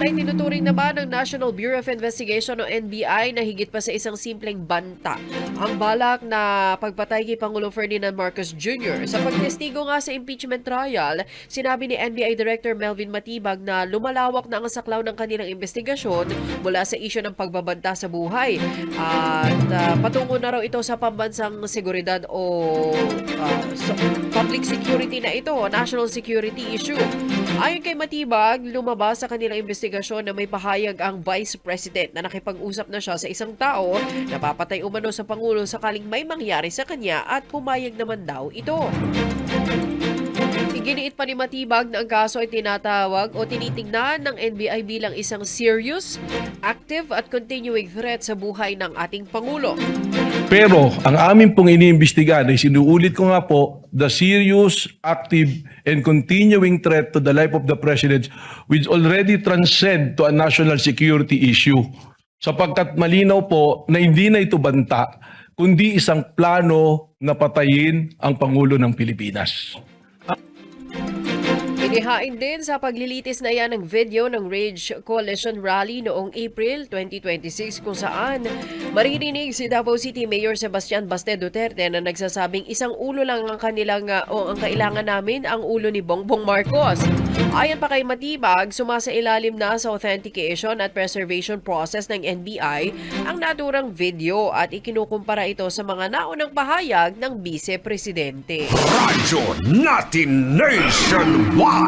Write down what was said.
Samantala, itinuturing naman ng National Bureau of Investigation o NBI na higit pa sa isang simpleng banta ang balak na pagpatay kay Pangulong Ferdinand Marcos Jr. Sa pagtestigo nga sa impeachment trial, sinabi ni NBI Director Melvin Matibag na lumalawak na ang saklaw ng kanilang investigasyon mula sa isyu ng pagbabanta sa buhay. At patungo na raw ito sa pambansang seguridad o public security na ito, national security issue. Ayon kay Matibag, lumabas sa kanilang investigasyon na may pahayag ang Vice President na nakipag-usap na siya sa isang tao na papatay umano sa Pangulo sakaling may mangyari sa kanya at pumayag naman daw ito. Iginiit pa ni Matibag na ang kaso ay tinatawag o tinitingnan ng NBI bilang isang serious, active at continuing threat sa buhay ng ating Pangulo. Pero ang amin pong iniimbestigahan ay sinuulit ko nga po, the serious, active, and continuing threat to the life of the President which already transcend to a national security issue. Sapagkat malinaw po na hindi na ito banta, kundi isang plano na patayin ang Pangulo ng Pilipinas. Inihain din sa paglilitis na yan ng video ng Rage Coalition Rally noong April 2026 kung saan maririnig si Davao City Mayor Sebastian Baste Duterte na nagsasabing isang ulo lang ang kanilang ang kailangan namin ang ulo ni Bongbong Marcos. Ayon pa kay Matibag, sumasailalim na sa authentication at preservation process ng NBI ang naturang video at ikinukumpara ito sa mga naunang pahayag ng Vice Presidente. Radyo natin nationwide.